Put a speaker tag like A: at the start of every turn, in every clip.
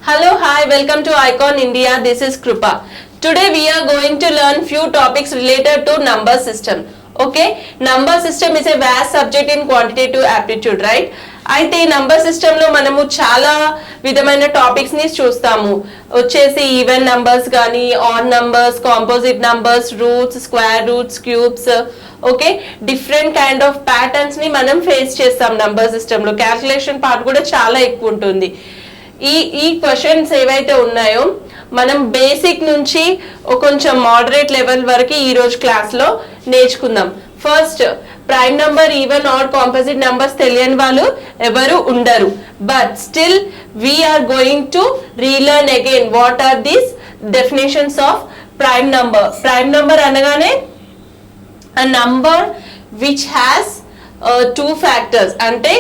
A: Hello, hi, welcome to Icon India. This is Krupa. Today we are going to learn few topics related to number system. Okay, number system is a vast subject in quantitative aptitude, right? అయితే number సిస్టంలో మనము చాలా విధమైన topics ని చూస్తాము. వచ్చేసి even numbers కానీ, add numbers, composite numbers, roots, square roots, cubes, okay, different kind of patterns ని మనం ఫేస్ చేస్తాం నంబర్ సిస్టంలో. క్యాల్కులేషన్ పార్ట్ కూడా చాలా ఎక్కువ ఉంటుంది. ఈ క్వశ్చన్స్ ఏవైతే ఉన్నాయో మనం బేసిక్ నుంచి కొంచెం మోడరేట్ లెవెల్ వరకు ఈ రోజు క్లాస్ లో నేర్చుకుందాం. First prime number, even, odd, composite numbers తెలియని వాళ్ళు ఎవరు ఉండరు. But still we're going to relearn again what are these definitions of prime number. Prime number అనగానే a number which has two factors, ante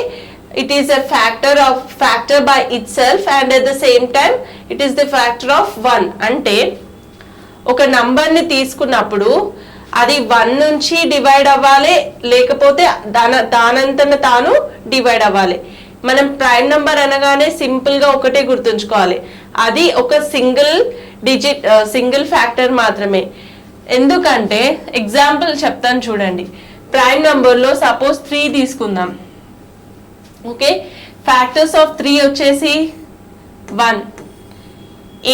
A: it is a factor by itself and at the same time it is the factor of 1. అంటే ఒక number ని తీసుకున్నప్పుడు అది 1 నుంచి divide అవ్వాలి, లేకపోతే దానంతట తాను డివైడ్ అవ్వాలి. మనం ప్రైమ్ నంబర్ అనగానే సింపుల్ గా ఒకటే గుర్తుంచుకోవాలి, అది ఒక సింగిల్ ఫ్యాక్టర్ మాత్రమే. ఎందుకంటే ఎగ్జాంపుల్ చెప్తాను చూడండి. ప్రైమ్ నంబర్లో సపోజ్ 3 తీసుకుందాం. ఓకే, ఫ్యాక్టర్స్ ఆఫ్ 3 వచ్చేసి 1.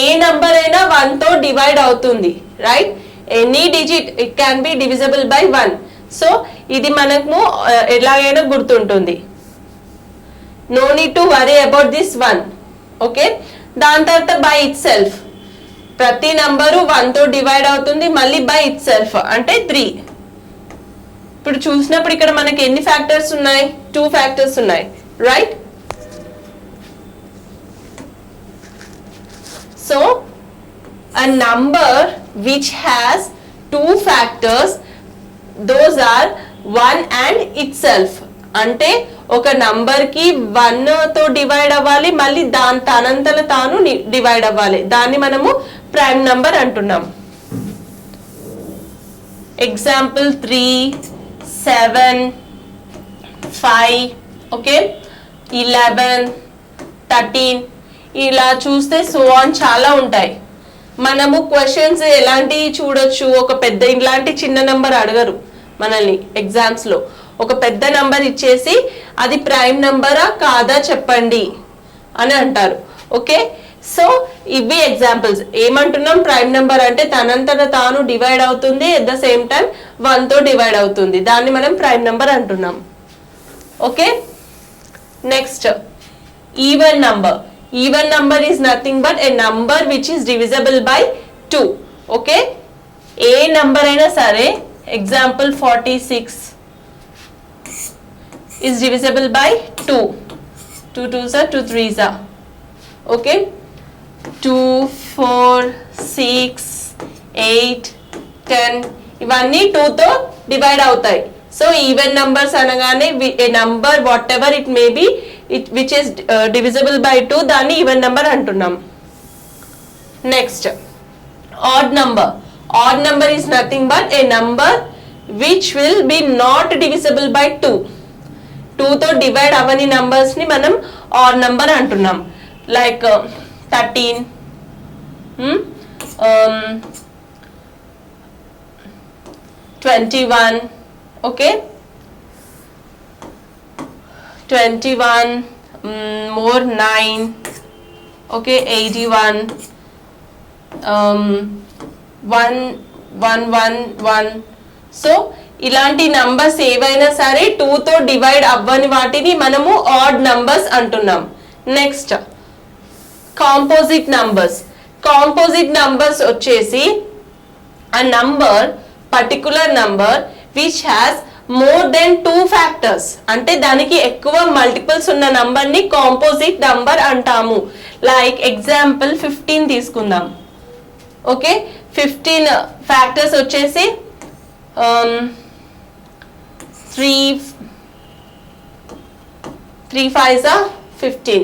A: ఏ నంబర్ అయినా 1 తో డివైడ్ అవుతుంది, right? Any digit it can be divisible by 1. So ఇది మనకు ఎలాగైనా గుర్తుంటుంది. No need to worry about this 1. Okay, దాని తర్వాత బై ఇట్ సెల్ఫ్, ప్రతి నంబరు 1 తో డివైడ్ అవుతుంది, మళ్ళీ బై ఇట్ సెల్ఫ్ అంటే 3. ఇప్పుడు చూసినప్పుడు ఇక్కడ మనకి ఎన్ని ఫ్యాక్టర్స్ ఉన్నాయి? 2 ఫ్యాక్టర్స్ ఉన్నాయి, right? So a number which has 2 factors, those are 1 and itself. అంటే ఒక నంబర్ కి 1 తో డివైడ్ అవ్వాలి, మళ్ళీ తనంతట తాను డివైడ్ అవ్వాలి. దాన్ని మనము ప్రైమ్ నంబర్ అంటున్నాం. ఎగ్జాంపుల్ 3, 7, 5, ఓకే, 11, 13 ఇలా చూస్తే సో ఆన్ చాలా ఉంటాయి. మనము క్వశ్చన్స్ ఎలాంటివి చూడొచ్చు? ఒక పెద్ద ఇలాంటి చిన్న నంబర్ అడగరు మనల్ని ఎగ్జామ్స్ లో. ఒక పెద్ద నంబర్ ఇచ్చేసి అది ప్రైమ్ నంబరా కాదా చెప్పండి అని అంటారు. ఓకే, సో ఇవి ఎగ్జాంపుల్స్. ఏమంటున్నాం? ప్రైమ్ నెంబర్ అంటే తనంతట తాను డివైడ్ అవుతుంది, ఎట్ ద సేమ్ టైం 1 తో డివైడ్ అవుతుంది, దాన్ని మనం ప్రైమ్ నెంబర్ అంటున్నాం. Okay, next even number. Even number is nothing but a number which is divisible by 2. Okay, A number అయినా సరే, example 46 is divisible by 2. 2 2s are 2 3s are. Okay, 2 4 6 8 10 ఇవన్నీ 2 తో divide అవుతాయి. So even numbers అనగానే ఏ number whatever it may be which is divisible by 2 దాన్ని even number అంటున్నాం. Next odd number. Odd number is nothing but a number which will be not divisible by 2. 2 తో divide అవని numbers ని మనం odd number అంటున్నాం. Like 13, 21, okay, 21 more 9, okay, 81, 1 1 1 1. So ఇలాంటి numbers ఏవైనా సరే 2 తో డివైడ్ అవ్వని వాటిని మనము ఆడ్ నంబర్స్ అంటున్నాం. Next composite numbers. Composite numbers వచ్చేసి a number, particular number which has more than 2 factors. అంటే దానికి ఎక్కువ మల్టిపుల్స్ ఉన్న నంబర్ ని కాంపోజిట్ నంబర్ అంటాము. లైక్ ఎగ్జాంపుల్ 15 తీసుకుందాం. ఓకే, 15 ఫ్యాక్టర్స్ వచ్చేసి 3 5s are 15,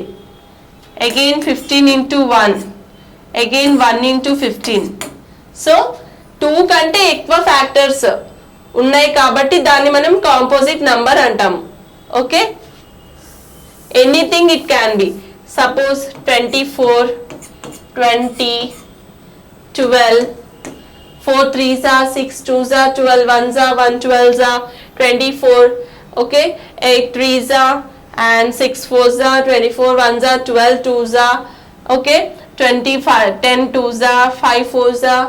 A: again 15 into 1, again 1 into 15. So 2 కంటే ఎక్కువ ఫ్యాక్టర్స్ ఉన్నాయి కాబట్టి దాన్ని మనం కాంపోజిట్ నంబర్ అంటాం. Okay, anything it can B. Suppose 24, 20, 12, 4 3s are 6 2s are 12, 1s are 1, 12s are 24, okay, 8 3s are and 6 4s are 24, 1s are 12, 2s are okay, 25, 10 2s are 5 4s are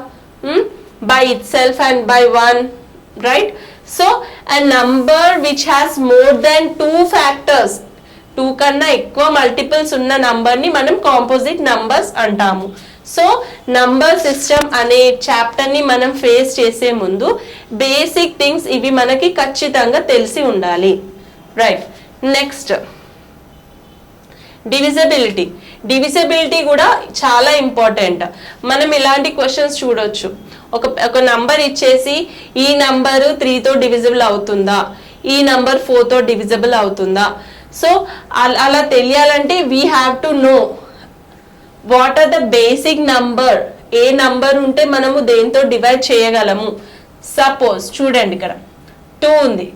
A: by itself and by 1, right? So a number which has more than 2 factors, 2 కన్నా ఎక్కువ multiples ఉన్న నంబర్ని మనం composite numbers అంటాము. So number system అనే చాప్టర్ని మనం face చేసే ముందు బేసిక్ థింగ్స్ ఇవి మనకి ఖచ్చితంగా తెలిసి ఉండాలి, రైట్? నెక్స్ట్ డివిజిబిలిటీ కూడా చాలా ఇంపార్టెంట్. మనం ఇలాంటి క్వశ్చన్స్ చూడొచ్చు. ఒక నంబర్ ఇచ్చేసి ఈ నంబరు 3తో డివిజిబుల్ అవుతుందా, ఈ నంబర్ 4తో డివిజిబుల్ అవుతుందా? సో అలా తెలియాలంటే we have to know what are the basic number, ఏ నంబర్ ఉంటే మనము దేంతో డివైడ్ చేయగలము. సపోజ్ చూడండి, ఇక్కడ 2 ఉంది.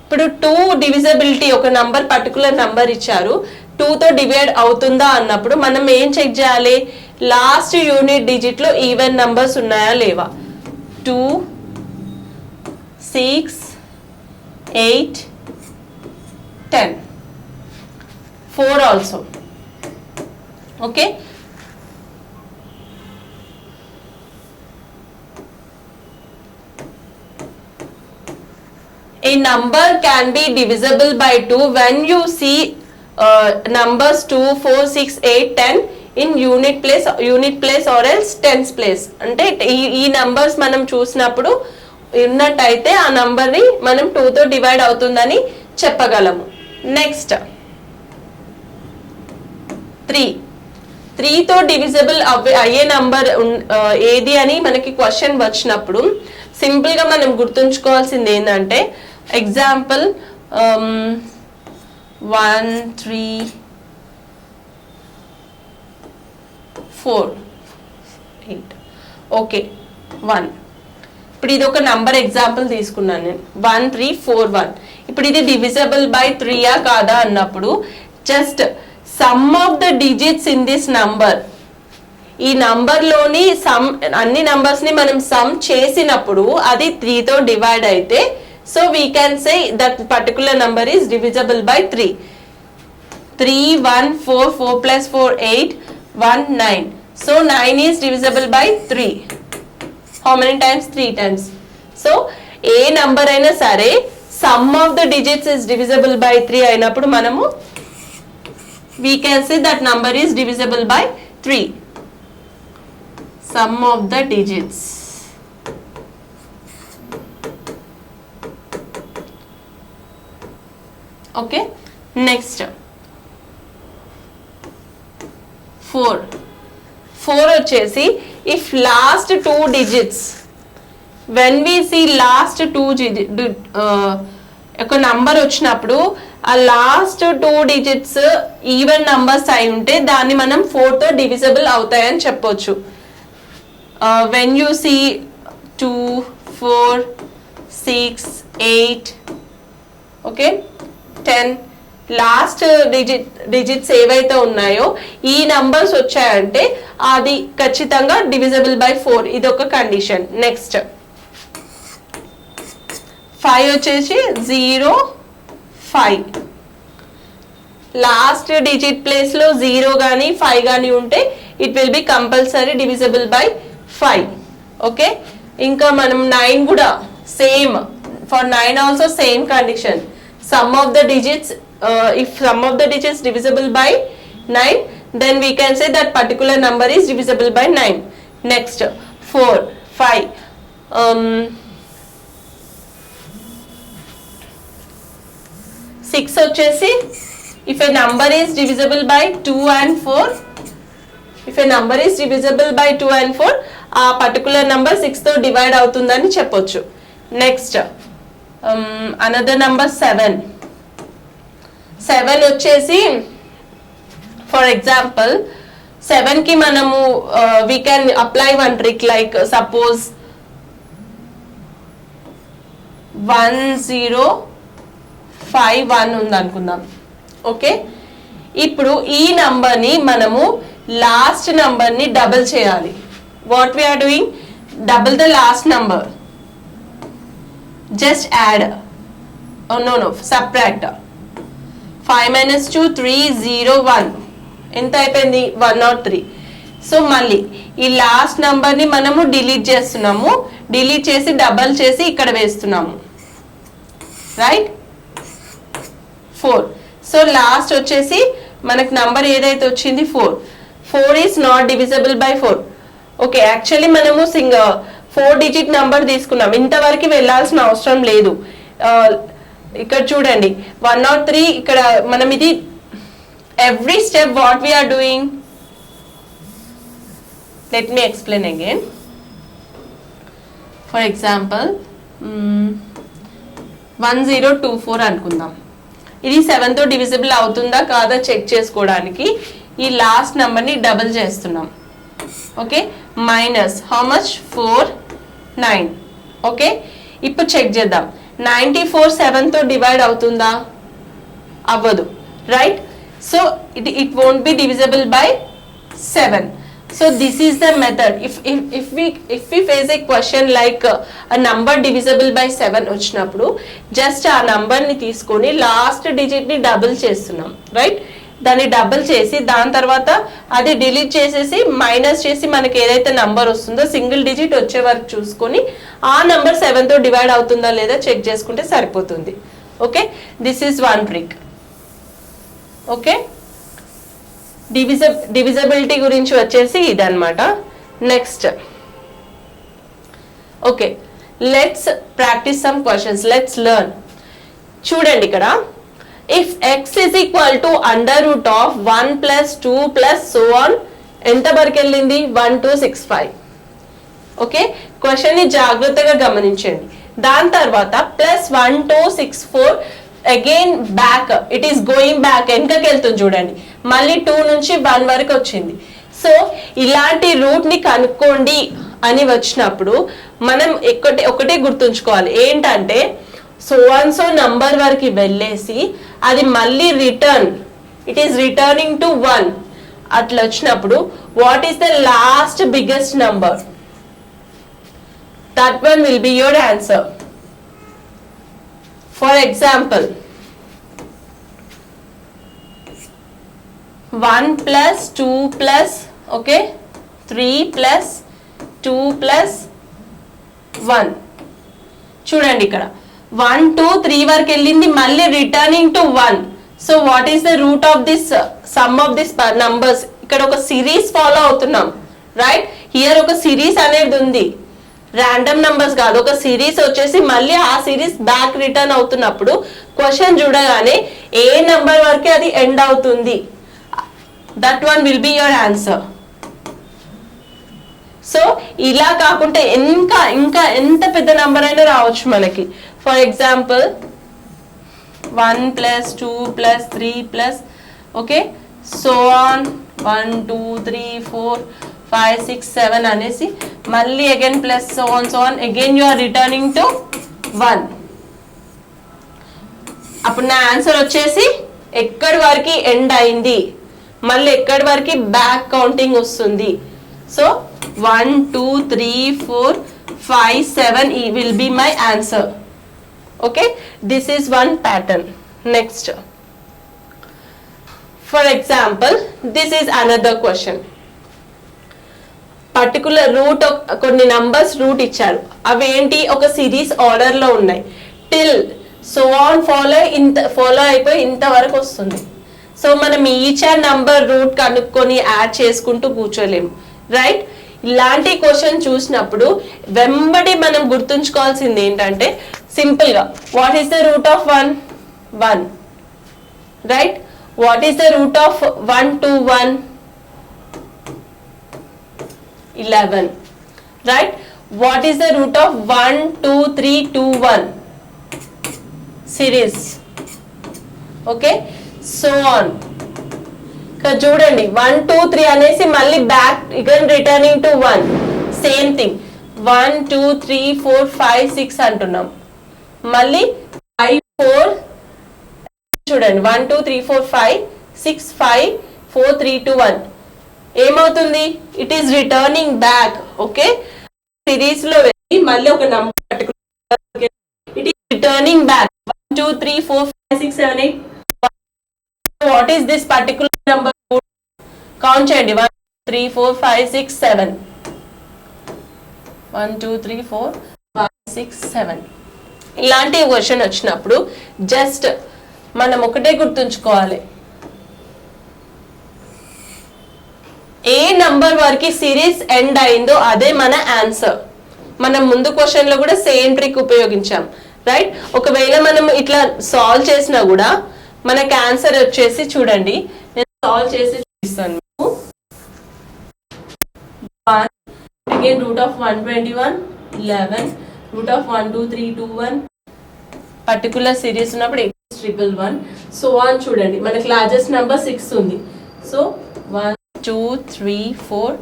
A: ఇప్పుడు 2 డివిజిబిలిటీ, ఒక నంబర్ పర్టికులర్ నంబర్ ఇచ్చారు, 2తో డివైడ్ అవుతుందా అన్నప్పుడు మనం ఏం చెక్ చేయాలి? లాస్ట్ యూనిట్ డిజిట్ లో ఈవెన్ నంబర్స్ ఉన్నాయా లేవా. 2 6 8 10, 4 also, okay. A number can be divisible by 2 when you see numbers 2 4 6 8 10 in unit place or else tens place. అంటే ఈ నంబర్స్ మనం చూసినప్పుడు ఉన్నట్టయితే ఆ నంబర్ని మనం 2తో డివైడ్ అవుతుందని చెప్పగలము. నెక్స్ట్ 3తో డివిజిబుల్ అయ్యే నంబర్ ఏది అని మనకి క్వశ్చన్ వచ్చినప్పుడు సింపుల్ గా మనం గుర్తుంచుకోవాల్సింది ఏంటంటే, ఎగ్జాంపుల్ 1 3 4 8, ఓకే 1. ఇప్పుడు ఇది ఒక నంబర్ ఎగ్జాంపుల్ తీసుకున్నాను నేను, 1 3 4 1. ఇప్పుడు ఇది డివిజిబుల్ బై 3యా కాదా అన్నప్పుడు just some of the digits in this number, ఈ నంబర్లోని సమ్ అన్ని నంబర్స్ ని మనం సమ్ చేసినప్పుడు అది 3తో డివైడ్ అయితే, so we can say that particular number is divisible by 3. 3 1 4 4 plus 4 8 1 9. So 9 is divisible by 3. How many times? 3 times. So A number అయినా సరే some of the digits is divisible by 3 అయినప్పుడు మనము we can say that number is divisible by 3. Sum of the digits. Okay, next 4 వచ్చేసి if last 2 digits, when we see last 2 ఒక number వచ్చినప్పుడు ఆ last 2 digits even numbers అయి ఉంటే దాన్ని మనం 4తో డివిజిబుల్ అవుతాయని చెప్పొచ్చు. When you see 2 4 6 8 okay 10 last digits ఏవైతే ఉన్నాయో ఈ నంబర్స్ వచ్చాయంటే అది ఖచ్చితంగా డివిజిబుల్ బై 4. ఇది ఒక కండిషన్. నెక్స్ట్ 5 వచ్చేసి 0 5. లాస్ట్ డిజిట్ ప్లేస్ లో 0 గానీ 5 గానీ ఉంటే it will be compulsory divisible by 5. Okay, ఇంకా మనం 9 కూడా same. For 9 also same condition. Some of the digits, if sum of the digits divisible by 9, then we can say that particular number is divisible by 9. Next 4 5 6 వచ్చేసి if a number is divisible by 2 and 4, if a number is divisible by 2 and 4, ఆ particular number 6తో divide అవుతుందని చెప్పొచ్చు. Next another number 7 వచ్చేసి for example 7కి మనము we can apply one trick. Like suppose 1 0 5 1 ఉంది అనుకుందాం. Okay, ఇప్పుడు ఈ నంబర్ని మనము లాస్ట్ నంబర్ని డబుల్ చేయాలి. What we're doing, double the last number, just add, no subtract. 5 minus 2 3 0 1 ఎంత అయిపోయింది 103. సో మళ్ళీ ఈ లాస్ట్ నంబర్ని మనము డిలీట్ చేస్తున్నాము, డిలీట్ చేసి డబల్ చేసి ఇక్కడ వేస్తున్నాము, రైట్ 4. సో లాస్ట్ వచ్చేసి మనకు నంబర్ ఏదైతే వచ్చింది 4. 4 is not divisible by 4. Okay, actually మనము 4 డిజిట్ నంబర్ తీసుకున్నాం, ఇంతవరకు వెళ్ళాల్సిన అవసరం లేదు. ఇక్కడ చూడండి 103, ఇక్కడ మనం ఇది every step what we're doing, let me explain again. For example 1024 అనుకుందాం. ఇది 7తో డివిజిబుల్ అవుతుందా కాదా చెక్ చేసుకోవడానికి ఈ లాస్ట్ నెంబర్ని డబుల్ చేస్తున్నాం. Okay, minus how much 4 9. Okay, ఇప్పుడు చెక్ చేద్దాం. 94 7తో డివైడ్ అవుతుందా, అవ్వదు, right. So it won't be divisible by 7. So this is the method. If we face a question like a number divisible by 7 వచ్చినప్పుడు just ఆ number ని తీసుకొని last digit ని double చేస్తున్నాం, రైట్. దాన్ని డబుల్ చేసి దాని తర్వాత అది డిలీట్ చేసేసి మైనస్ చేసి మనకి ఏదైతే నంబర్ వస్తుందో సింగిల్ డిజిట్ వచ్చే వరకు చూసుకొని ఆ నంబర్ 7తో డివైడ్ అవుతుందా లేదా చెక్ చేసుకుంటే సరిపోతుంది. Okay, this is one trick. Okay, divisibility గురించి వచ్చేసి ఇదన్నమాట. Next, okay, let's practice some questions, let's learn. చూడండి ఇక్కడ, if X is equal to under root of 1 + 2 + so on ఎంత వరకు వెళ్ళింది 1265. ఓకే, క్వశ్చన్ ని జాగ్రత్తగా గమనించండి. దాని తర్వాత +1264 again back, it is going back, వెనకకి వెళ్తుంది చూడండి, మళ్ళీ 2 నుంచి 1 వరకు వచ్చింది. సో ఇలాంటి రూట్ ని కనుక్కోండి అని వచ్చినప్పుడు మనం ఒకటే గుర్తుంచుకోవాలి ఏంటంటే సో అండ్ సో నంబర్ వరకు వెళ్ళేసి అది మళ్ళీ return, it is returning to 1 అట్లా వచ్చినప్పుడు what is the last biggest number, that one will be your answer. For example, 1 + 2 + okay 3 + 2 + 1. చూడండి ఇక్కడ 1 2 3 వరకు వెళ్ళింది, మళ్ళీ returning to 1. So what is the root of this some of this numbers, ఇక్కడ ఒక series follow అవుతున్నాం, రైట్. హియర్ ఒక series అనేది ఉంది, ర్యాండమ్ నంబర్స్ కాదు, ఒక సిరీస్ వచ్చేసి మళ్ళీ ఆ సిరీస్ బ్యాక్ రిటర్న్ అవుతున్నప్పుడు క్వశ్చన్ చూడగానే ఏ నంబర్ వరకే అది ఎండ్ అవుతుంది, that one will be your answer. So ఇలా కాకుంటే ఇంకా ఇంకా ఎంత పెద్ద నంబర్ అయినా రావచ్చు మనకి. For example 1 + 2 + 3 okay so on 1 2 3 4 5 6 7 అనేసి మళ్ళీ again plus so on again you are returning to 1. అప్పుడు నా ఆన్సర్ వచ్చేసి ఎక్కడి వరకు ఎండ్ అయింది, మళ్ళీ ఎక్కడి వరకు బ్యాక్ కౌంటింగ్ వస్తుంది. So 1 2 3 4 5 7 will be my answer. Okay, this is one pattern. Next, for example this is another question. Particular root, కొన్ని నంబర్స్ రూట్ ఇచ్చారు, అవి ఏంటి ఒక సిరీస్ ఆర్డర్ లో ఉన్నాయి, టిల్ సో ఆన్ ఫాలో అయిపోయి ఇంతవరకు వస్తుంది. సో మనం ఈచ్ అండ్ నంబర్ రూట్ కనుక్కొని యాడ్ చేసుకుంటూ కూర్చోలేము, రైట్. ఇలాంటి క్వశ్చన్ చూసినప్పుడు వెంబడి మనం గుర్తుంచుకోవాల్సింది ఏంటంటే సింపుల్ గా what is the root of 1 1, right. What is the root of 1 2 1 11, right. What is the root of 1 2 3 2 1 series, okay so on. ఇక్కడ చూడండి 1 2 3 అనేసి మళ్ళీ back again returning to 1, same thing 1 2 3 4 5 6 అంటున్నాం, మళ్ళీ 5 4 చూడండి 1 2 3 4 5 6 5 4 3 2 1 ఏమవుతుంది, it is returning back. Okay, series లో వెళ్ళి మళ్ళీ ఒక number particular it is returning back 1 2 3 4 5 6 7 8. What is this particular number? Count చేయండి. 1 3 4 5 6 7. 1 2 3 4 5 6 7. ఇలాంటి క్వశ్చన్ వచ్చినప్పుడు జస్ట్ మనం ఒకటే గుర్తుంచుకోవాలి, ఏ నంబర్ వరకు సిరీస్ ఎండ్ అయిందో అదే మన ఆన్సర్. మనం ముందు క్వశ్చన్ లో కూడా సేమ్ ట్రిక్ ఉపయోగించాం, రైట్? ఒకవేళ మనం ఇట్లా సాల్వ్ చేసినా కూడా మనకి ఆన్సర్ వచ్చేసి చూడండి, నేను సాల్వ్ చేసి చూపిస్తాను మీకు. Again root of 121 11 root of 1 2 3 2 1 particular series ఉన్నప్పుడు 8 సో వన్ చూడండి, మనకి లార్జెస్ట్ నెంబర్ 6 ఉంది. So 1 2 3 4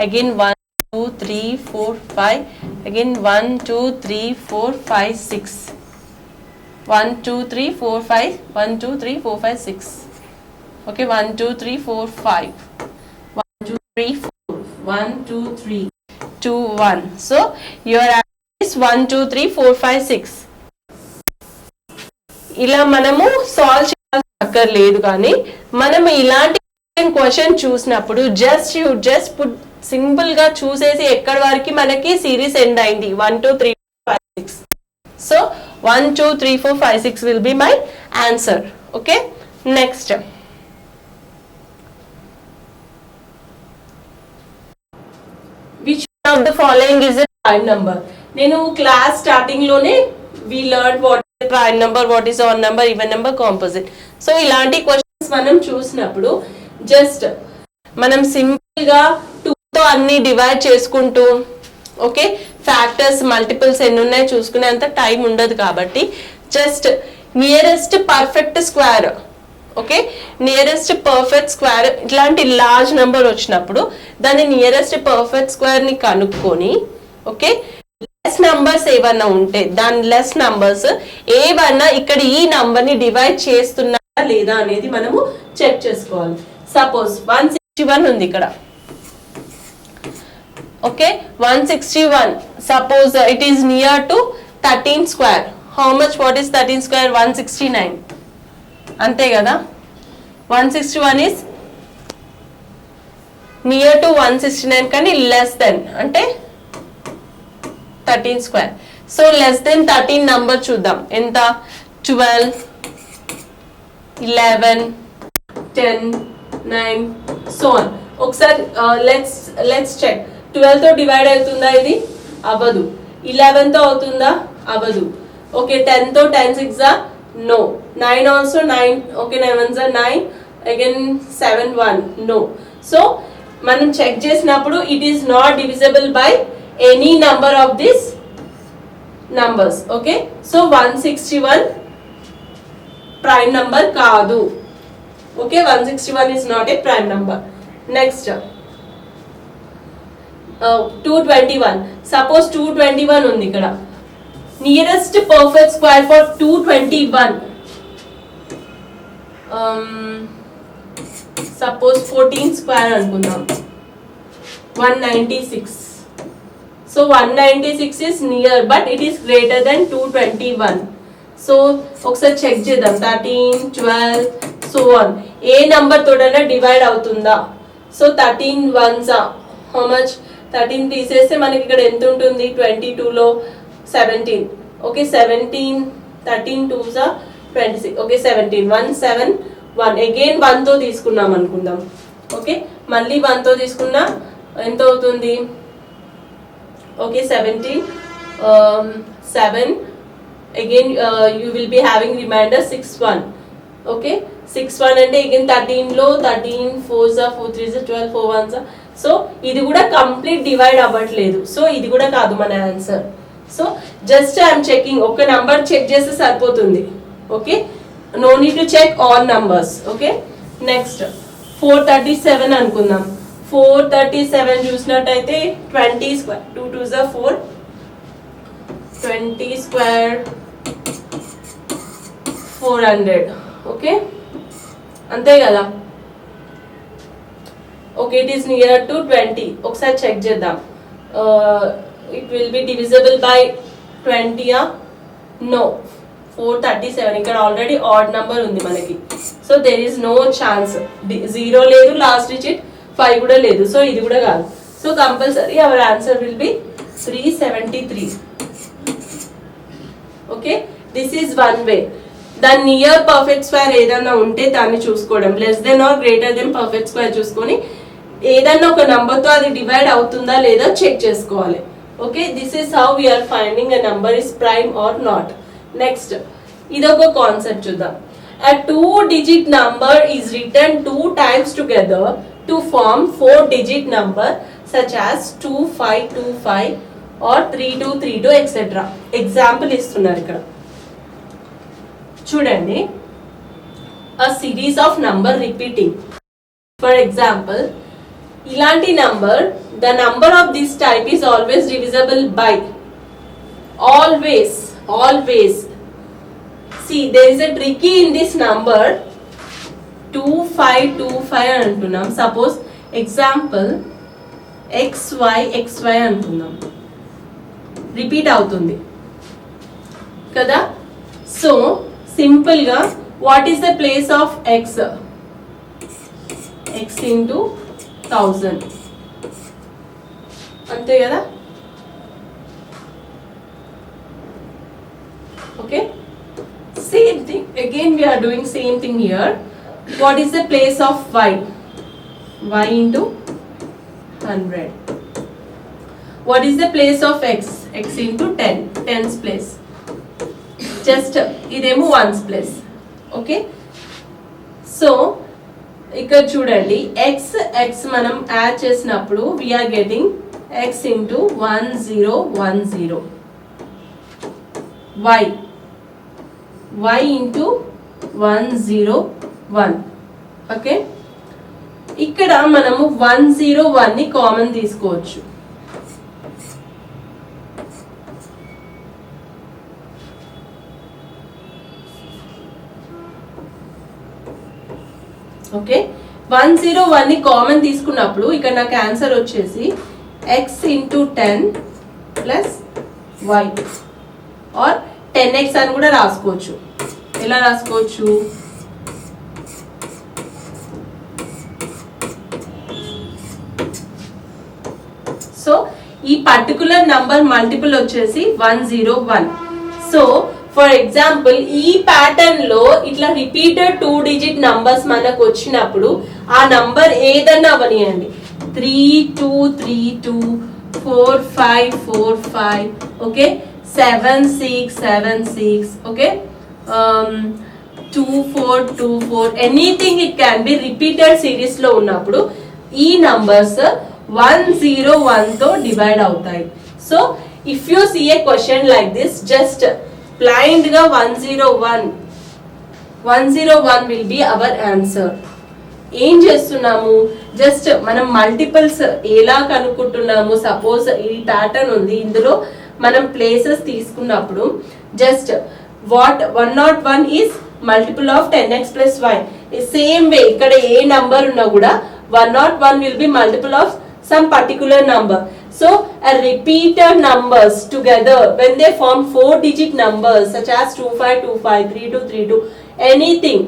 A: again 1 2 3 4 5 again 1 2 3 4 5 6 1 2 3 4 5 1 2 3 4 5 6. okay, 1 2 3 4 5 1 2 3 4 1 2 3 2 1. so your answer is 1 2 3 4 5 6. ఇలా మనము సాల్వ్ చేయక్కర్లేదు, కానీ మనము ఇలాంటి క్వశ్చన్ చూసినప్పుడు జస్ట్ పుట్ సింపుల్ గా చూసేసి ఎక్కడి వరకు మనకి సిరీస్ ఎండ్ అయింది 1 2 3 4 5 6. So 1 2 3 4 5 6 will be my answer. Okay, next which of the following is a prime number? నేను క్లాస్ స్టార్టింగ్ లోనే we learn what prime number, what is odd number, even number, composite. So ఇలాంటి questions మనం చూసినప్పుడు just మనం simple గా 2 తో అన్ని divide చేసుకుంటూ, ఓకే, ఫ్యాక్టర్స్ మల్టిపుల్స్ ఎన్ని ఉన్నాయో చూసుకునేంత టైం ఉండదు కాబట్టి just nearest perfect square, okay, nearest perfect square ఇట్లాంటి లార్జ్ నెంబర్ వచ్చినప్పుడు దాని నియరెస్ట్ పర్ఫెక్ట్ స్క్వేర్ ని కనుక్కొని, ఓకే, లెస్ నంబర్స్ ఏవన్నా ఉంటే దాని లెస్ నంబర్స్ ఏవన్నా ఇక్కడ ఈ నంబర్ ని డివైడ్ చేస్తున్నారా లేదా అనేది మనము చెక్ చేసుకోవాలి. సపోజ్ 161 ఉంది ఇక్కడ, okay, 161 suppose it is near to 13 square. How much? What is 13 square? 169. అంతే కదా, 161 ఈస్ నియర్ టు 169 కానీ లెస్ దెన్ అంటే 13 square. So less than 13 number చూద్దాం. ఎంత? 12 11 10 9 సో ఆన్. ఒకసారి లెట్స్ చెక్. 12 తో డివైడ్ అవుతుందా? ఇది అవ్వదు. 11 తో అవుతుందా? అవ్వదు. ఓకే, 10 తో 10 6 నో. 9 ఆల్సో 9. ఓకే, 9 1 9 అగైన్ 7 1 నో. సో మనం చెక్ చేసినప్పుడు it is not divisible by any number of these numbers. okay, so 161 prime number kaadu. okay, 161 is not a prime number. next 221. suppose 221 undi ikkada. nearest perfect square for 221 suppose 14 square anukundam 196. So 196 is near but it is greater than 221. So ఒకసారి check చేద్దాం. 13 12 so on ఏ number తోడైనా divide అవుతుందా? So 13 1s how much? 13 తీసేస్తే మనకి ఇక్కడ ఎంత ఉంటుంది? 22 లో 17. Okay, 17 13 2s 26. ఓకే, 17 1 7 1 అగైన్ 1 తో తీసుకున్నాం అనుకుందాం. ఓకే, మళ్ళీ 1 తో తీసుకున్నా ఎంత అవుతుంది? okay, 17 7 again you will be having remainder 6 1. okay, 6 1 అంటే again 13 లో 13 4s 4 3s 12 4 1s. సో ఇది కూడా కంప్లీట్ డివైడ్ అవ్వట్లేదు. సో ఇది కూడా కాదు మన answer. So just I'm checking, ఒక నంబర్ చెక్ చేస్తే సరిపోతుంది. Okay, no need to check all numbers. Okay, next 437 అనుకుందాం. 437 చూసినట్టయితే 20 స్క్వేర్ 2 2s 4 20 స్క్వేర్ 400. ఓకే, అంతే కదా. Okay it is near to 20. ఒకసారి చెక్ చేద్దాం. It will be divisible by 20. No, 437. ఇక్కడ ఆల్రెడీ ఆడ్ నెంబర్ ఉంది మనకి. So there is no chance. 0 లేదు, లాస్ట్ డిజిట్ 5 కూడా లేదు. సో ఇది కూడా కాదు. So compulsory our answer will be 373. Okay, this is one way. దాని నియర్ పర్ఫెక్ట్ స్క్వేర్ ఏదన్నా ఉంటే దాన్ని చూసుకోవడం, less than or greater than perfect square చూసుకొని ఏదన్నా ఒక నంబర్తో అది డివైడ్ అవుతుందా లేదా చెక్ చేసుకోవాలి. Okay, this is how we're finding a number is prime or not. Next ఇదొక కాన్సెప్ట్ చూద్దాం. A 2-digit number is written 2 times together to form 4-digit number such as 2525 or 3232 etc. Example ఇస్తున్నారు ఇక్కడ చూడండి. A series of number repeating. For example, ఇలాంటి number, the number of this type is always divisible by. Always. See, there is a tricky in this number. 2525 అంటున్నాం. Suppose example xy అంటున్నాం. Repeat అవుతుంది కదా. So simple గా what is the place of x? x into 1000 అంతే కదా. Okay, same thing again we are doing same thing here. What is the place of y? Y into 100. What is the place of x? X into 10. 10's place. Just idemo 1's place. Okay, so ఇక్కడ చూడండి x మనం add చేసినప్పుడు we are getting x into 1010. y into 101. Okay, ఇక్కడ మనము 101 ని common తీసుకోవచ్చు. Okay, 101 ని common తీసుకున్నప్పుడు ఇక్కడ నాకు ఆన్సర్ వచ్చేసి x into 10 plus y or 10x అని కూడా రాసుకోవచ్చు. ఎలా రాసుకోవచ్చు? సో ఈ పర్టికులర్ నంబర్ మల్టిపుల్ వచ్చేసి 101. సో ఫర్ ఎగ్జాంపుల్ ఈ ప్యాటర్న్ లో ఇట్లా రిపీటెడ్ 2-digit నంబర్స్ మనకు వచ్చినప్పుడు ఆ నంబర్ ఏదన్నా అవనియండి, 3232, 4545, okay, 7676, okay, 2424, anything it can be repeated series లో ఉన్నప్పుడు ఈ నంబర్స్ 101 తో డివైడ్ అవుతాయి. So if you see a question like this, just blind గా 101 విల్ బి అవర్ ఆన్సర్. ఏం చేస్తున్నాము, జస్ట్ మనం మల్టిపుల్స్ ఎలా కనుక్కుంటున్నాము. సపోజ్ ఈ ప్యాటర్న్ ఉంది, ఇందులో మనం ప్లేసెస్ తీసుకున్నప్పుడు just what 101 is multiple of 10x plus y. Same way ఇక్కడ ఏ నంబర్ ఉన్నా కూడా 101 will be multiple of some particular number. So a repeated numbers together when they form 4-digit numbers such as 2525, 3232, anything.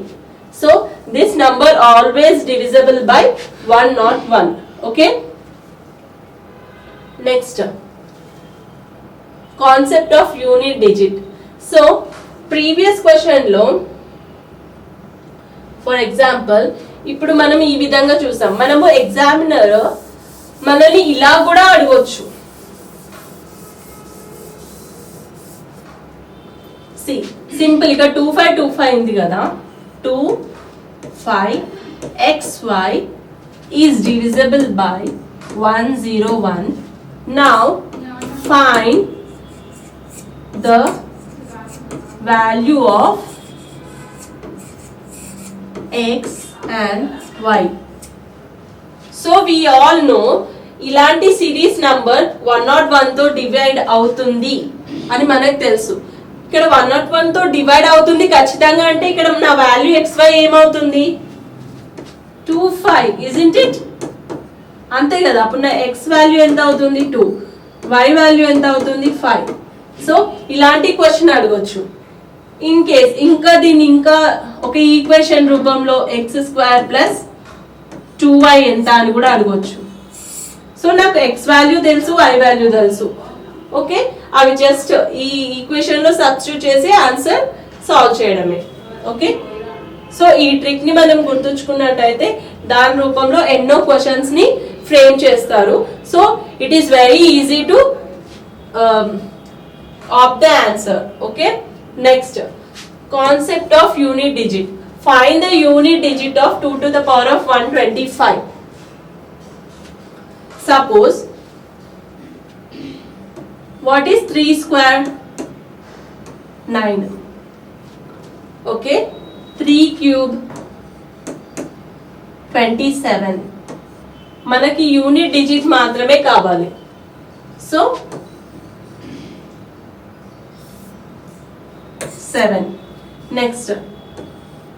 A: So this number always divisible by 101. Okay. Next, concept of unit digit. So previous question lo, for example, ఇప్పుడు మనం ఈ విధంగా చూసాం. మనము examiner మనల్ని ఇలా కూడా అడగొచ్చు. సింపుల్ ఇక్కడ 2525 ఉంది కదా, 25xy is divisible by 101. Now find the value of x and y. So we all know ఇలాంటి సిరీస్ నంబర్ 101 తో డివైడ్ అవుతుంది అని మనకు తెలుసు. ఇక్కడ 101 తో డివైడ్ అవుతుంది ఖచ్చితంగా అంటే ఇక్కడ నా వాల్యూ xy ఏమవుతుంది? 25, isn't it? అంతే కదా. అప్పుడు నా ఎక్స్ వాల్యూ ఎంత అవుతుంది 2, వై వాల్యూ ఎంత అవుతుంది 5. సో ఇలాంటి క్వశ్చన్ అడగొచ్చు. ఇన్ కేస్ ఇంకా దీన్ని ఇంకా ఒక ఈక్వేషన్ రూపంలో x² ప్లస్ 2y ఎంత అని కూడా అడగొచ్చు. సో నాకు ఎక్స్ వాల్యూ తెలుసు, వై వాల్యూ తెలుసు. ఓకే, అవి జస్ట్ ఈ ఈక్వేషన్ లో సబ్స్టిట్యూట్ చేసి ఆన్సర్ సాల్వ్ చేయడమే. ఓకే, సో ఈ ట్రిక్ ని మనం గుర్తుంచుకున్నట్టయితే దాని రూపంలో ఎన్నో క్వశ్చన్స్ ని ఫ్రేమ్ చేస్తారు. So it is very easy to opt the answer. Okay, next concept of unit digit. Find the unit digit of 2 to the power of 125. Suppose what is 3 square? 9. Okay, 3 cube 27. మనకి unit digit మాత్రమే కావాలి. So 7. Next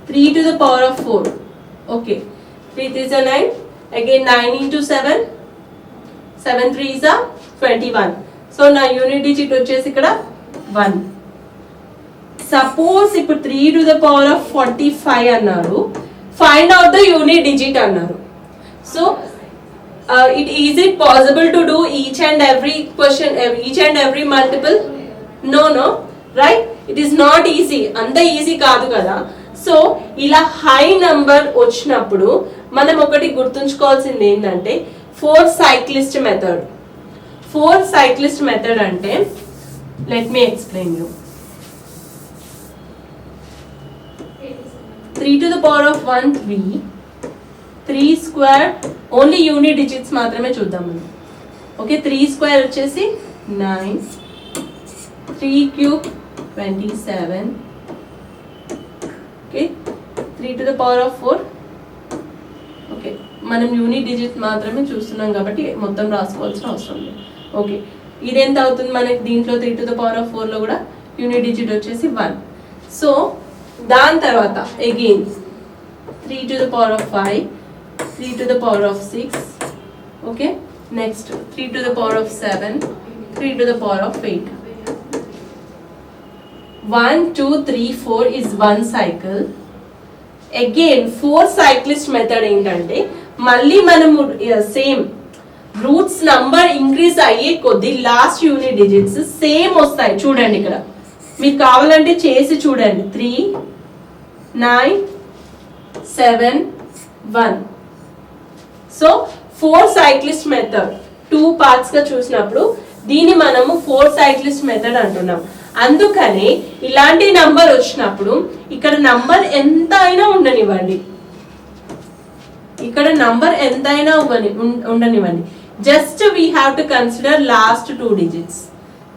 A: 3 to the power of 4. Okay, 3 3s are 9. Again 9 into 7. 7 3s are 21. So నా unit digit వచ్చేసి ఇక్కడ 1. Suppose ఇప్పుడు 3 to the power of 45 అన్నారు. Find out the unit digit అన్నారు. So is it possible to do each and every question, each and every multiple? No, right? It is not easy. అంత easy కాదు కదా. So ఇలా high number వచ్చినప్పుడు మనం ఒకటి గుర్తుంచుకోవాల్సింది ఏంటంటే 4 cyclist method. 4 cyclist method అంటే let me explain you. 3 to the power of 1 3, 3 square only unit digits మాత్రమే చూద్దాం మనం. ఓకే, 3 స్క్వేర్ వచ్చేసి 9, 3 cube 27. Okay, 3 to the power of 4. Okay, మనం యూనిట్ డిజిట్ మాత్రమే చూస్తున్నాం కాబట్టి మొత్తం రాసుకోవాల్సిన అవసరం లేదు. ఓకే, ఇదెంత అవుతుంది మనకి దీంట్లో 3 to the power of 4 లో కూడా యూనిట్ డిజిట్ వచ్చేసి 1. సో దాని తర్వాత again 3 to the power of 5, 3 to the power of 6. Okay, next 3 to the power of 7, 3 to the power of 8. 1 2 3 4 is one cycle. Again 4 cyclist method ఏంటంటే మళ్ళీ మనము same roots number increase అయ్యే కొద్ది last unit digits same వస్తాయి. చూడండి ఇక్కడ మీకు కావాలంటే చేసి చూడండి. 3 9 7 1. సో 4 cyclist మెథడ్ 2 పార్ట్స్ గా చూసినప్పుడు దీన్ని మనము 4 cyclist మెథడ్ అంటున్నాం. అందుకని ఇలాంటి నంబర్ వచ్చినప్పుడు ఇక్కడ నంబర్ ఎంత అయినా ఉండనివ్వండి, ఇక్కడ నంబర్ ఎంత అయినా ఉండనివ్వండి, just we have to consider last 2 digits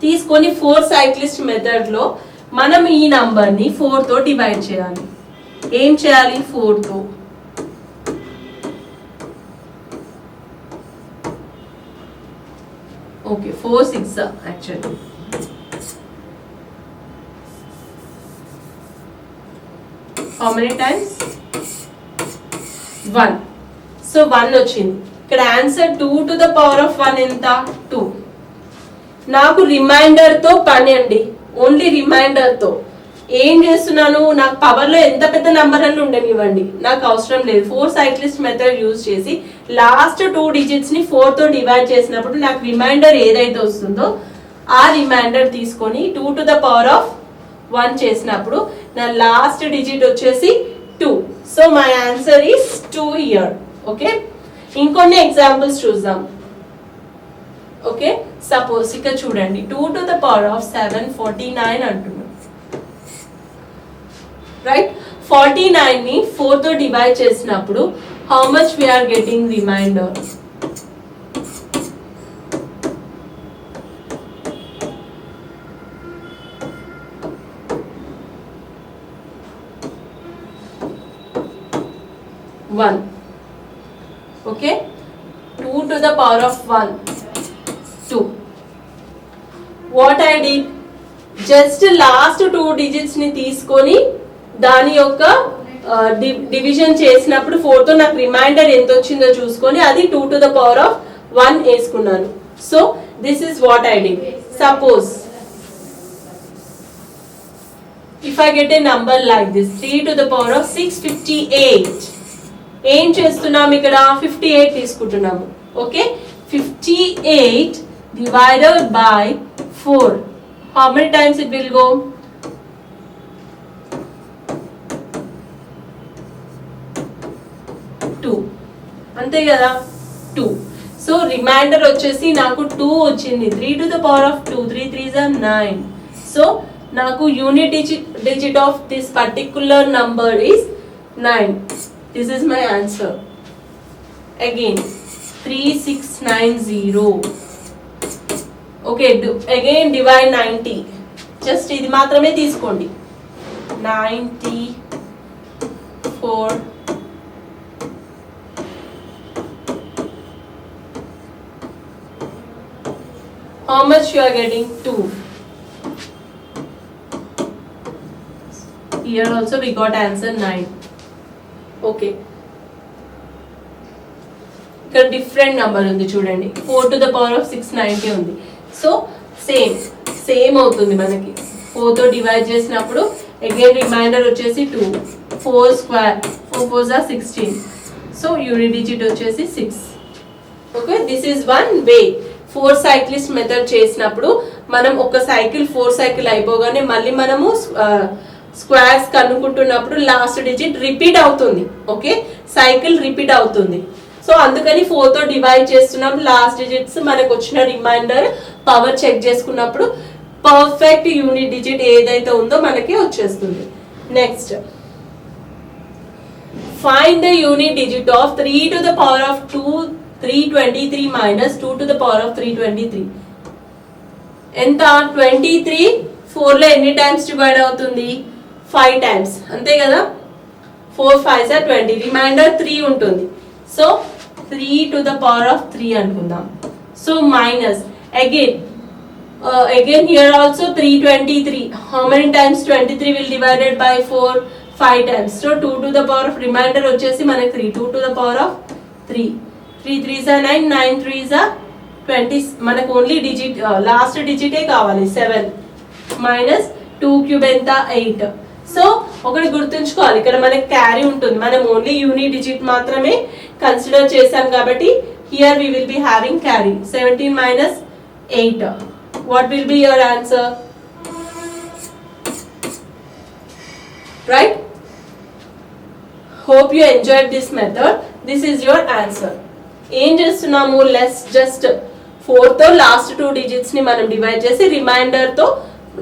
A: తీసుకొని 4 cyclist మెథడ్ లో మనం ఈ నంబర్ ని 4 తో డివైడ్ చేయాలి. ఏం చేయాలి? 4 తో. Okay, 4 6 actually. How many times? 1. So 1 వచ్చింది. ఇక్కడ answer 2 to the power of 1 ఎంత? 2. నాకు రిమైండర్ తో పని అండి, ఓన్లీ రిమైండర్ తో. ఏం చేస్తున్నాను, నాకు పవర్ లో ఎంత పెద్ద నంబర్ అని ఉండనివ్వండి, నాకు అవసరం లేదు. 4 cyclist మెథడ్ యూజ్ చేసి లాస్ట్ 2 డిజిట్స్ ని 4 తో డివైడ్ చేసినప్పుడు నాకు రిమైండర్ ఏదైతే వస్తుందో ఆ రిమైండర్ తీసుకొని 2 to the power of 1 చేసినప్పుడు నా లాస్ట్ డిజిట్ వచ్చేసి 2. So my answer is 2 here. Okay, ఇంకొన్ని ఎగ్జాంపుల్స్ చూద్దాం. ఓకే, సపోజ్ ఇక్కడ చూడండి 2 to the power of 7 49 అంటున్నాం. రైట్, 49 ని 4 తో డివైడ్ చేసినప్పుడు how much we are getting remainder? One. Okay, 2 to the power of 1 2. What I did, just last 2 digits ని తీసుకొని దాని యొక్క డివిజన్ చేసినప్పుడు 4 తో నాకు రిమైండర్ ఎంత వచ్చిందో చూసుకొని అది 2 to the power of 1 వేసుకున్నాను. So this is what I did. Suppose if I get a number like this 3 to the power of 658. ఏం చేస్తున్నాం ఇక్కడ 58 తీసుకుంటున్నాము. Okay, 58 divided by 4. How many times it will go? 2. అంతే కదా 2. So remainder వచ్చేసి నాకు 2 వచ్చింది. 3 to the power of 2. 3 3s are 9. So నాకు unit digit of this particular number is 9. This is my answer. Again 3690. Okay, again divide 90. Just ఇది మాత్రమే తీసుకోండి. 94. How much you are getting? 2. Here also we got answer 9. Okay. ఇక్కడ different number ఉంది చూడండి. 4 to the power of 690 ఉంది. So same అవుతుంది మనకి. 4 తో డివైడ్ చేసినప్పుడు అగైన్ రిమైండర్ వచ్చేసి 2. 4 square 4 4s are 16. So unit digit వచ్చేసి 6. Okay, this is one way. 4 cyclist method చేసినప్పుడు మనం ఒక సైకిల్ 4 సైకిల్ అయిపోగానే మళ్ళీ మనము స్క్వేర్స్ కనుక్కుంటున్నప్పుడు లాస్ట్ డిజిట్ రిపీట్ అవుతుంది. ఓకే, సైకిల్ రిపీట్ అవుతుంది. సో అందుకని 4 తో డివైడ్ చేస్తున్నాం. లాస్ట్ డిజిట్స్ మనకు వచ్చిన రిమైండర్ పవర్ చెక్ చేసుకున్నప్పుడు పర్ఫెక్ట్ యూనిట్ డిజిట్ ఏదైతే ఉందో మనకి వచ్చేస్తుంది. Next, find the unit digit of 3 to the power of 323 minus 2 to the power of 323. ఎంత 23 4 లో ఎన్ని టైమ్స్ డివైడ్ అవుతుంది? 5 టైమ్స్. అంతే కదా. 4 5s are 20. రిమైండర్ 3 ఉంటుంది. So 3 to the power of 3 అనుకుందాం. So minus again here also 323. How many times 23 will divided by 4? 5 times. So 2 to the power of remainder వచ్చేసి మనకి 3. 2 to the power of 3. 3 3s are 9. 9 3s are 20. మనకు only digit last డిజిటే కావాలి. 7 minus 2 cube ఎంత 8. So ఒకటి గుర్తుంచుకోవాలి, ఇక్కడ మనకి carry ఉంటుంది. మనం ఓన్లీ యూనిట్ డిజిట్ మాత్రమే కన్సిడర్ చేసాం కాబట్టి here we will be having carry. 17 minus 8. What will be your answer? Right? Hope you enjoyed this method. This is your answer. ఏం చేస్తున్నాము? లెస్ జస్ట్ 4 తో లాస్ట్ 2 డిజిట్స్ ని మనం డివైడ్ చేసి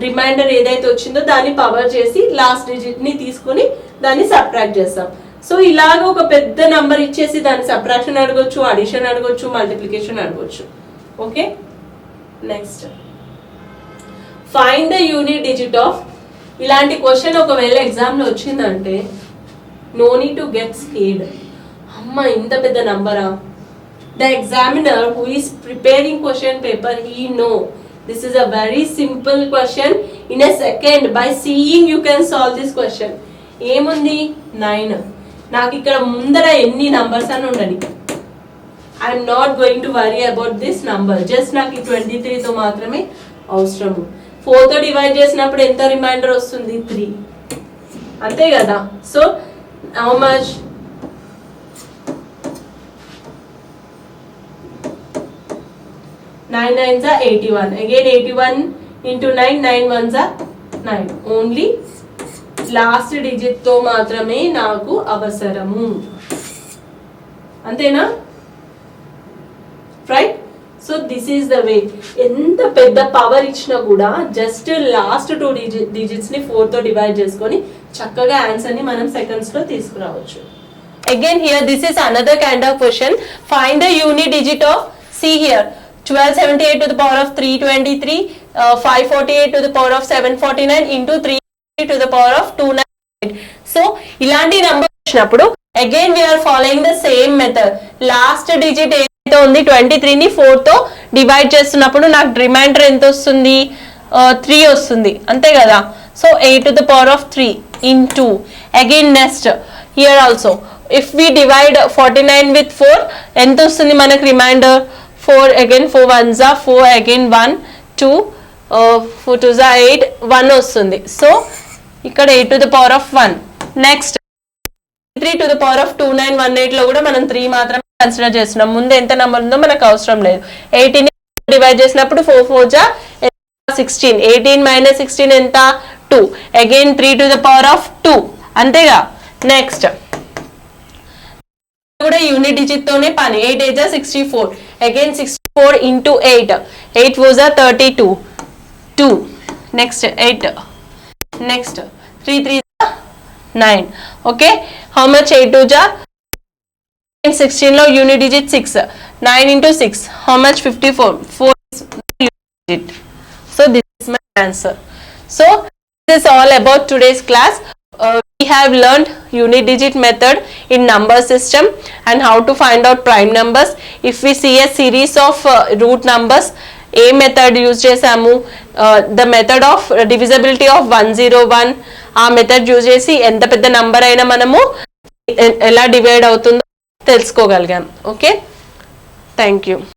A: reminder ఏదైతే వచ్చిందో దాన్ని పవర్ చేసి లాస్ట్ డిజిట్ ని తీసుకుని దాన్ని సబ్ట్రాక్ట్ చేస్తాం. సో ఇలాగ ఒక పెద్ద నంబర్ ఇచ్చేసి దాన్ని సబ్ట్రాక్షన్ అడగొచ్చు, అడిషన్ అడగొచ్చు, మల్టిప్లికేషన్ అడగొచ్చు. Okay, next find the unit digit of. ఇలాంటి క్వశ్చన్ ఒకవేళ ఎగ్జామ్ లో వచ్చిందంటే no need to get scared. అమ్మ ఇంత పెద్ద నంబరా? The examiner who is preparing question paper, he know this is a very simple question. In a second, by seeing you can solve this question. ఏముంది 9. నాకు ఇక్కడ ముందర ఎన్ని నంబర్స్ అని ఉండని. I'm not going to worry about this number. Just నాకు ఈ 23 తో మాత్రమే అవసరము. 4 తో డివైడ్ చేసినప్పుడు ఎంత రిమైండర్ వస్తుంది? 3. అంతే కదా. So how much? 9 9s are 81. Again 81 into 9. 9 1s are 9. Only last digit తో మాత్రమే నాకు అవసరము. అంతేనా? Right. So this is the way. ఎంత పెద్ద పవర్ ఇచ్చినా కూడా జస్ట్ లాస్ట్ 2 డిజిట్స్ ని 4 తో డివైడ్ చేసుకొని చక్కగా ఆన్సర్ ని మనం సెకండ్స్ లో తీసుకురావచ్చు. Again here this is another kind of question. Find the unit digit of, see here, 1278 to the power of 323, 548 to the power of 749 into 3 to the power of 298. So ఇలాంటి number వచ్చినప్పుడు again we are following the same method. Last digit ఏదైతే ఉంది 23 ని 4 తో divide చేస్తున్నప్పుడు నాకు reminder ఎంత వస్తుంది? 3 వస్తుంది. అంతే కదా. So 8 to the power of 3 into Again next here also if we divide 49 with 4 ఎంత వస్తుంది మనకు reminder 4 again 4 ones are 4 again 1 2 4 twos are 8 1 వస్తుంది సో ఇక్కడ 8 to the power of 1 next 3 to the power of 2918 లో కూడా మనం 3 మాత్రమే consider చేస్తున్నాం ముందు ఎంత నెంబర్ ఉందో మనకు అవసరం లేదు 18 డివైడ్ చేసినప్పుడు 4 4 జా 16 18 minus 16 ఎంత 2 again 3 to the power of 2 అంతేగా నెక్స్ట్ కూడా యూనిట్ డిజిట్ తోనే పని 8 8 64 again 64 into 8 8 4 32 2 next 8 next 3 3 9 okay how much 8 2 ja 16 లో unit digit 6 9 into 6 how much 54 4 is unit digit so this is my answer so this is all about today's class we have learned unit digit method in number system and how to find out prime numbers if we see a series of root numbers a method use చేసాము the method of divisibility of 101 ఆ method use చేసి ఎంత పెద్ద number అయినా మనము ఎలా divide అవుతుందో తెలుసుకోగలిగాం okay thank you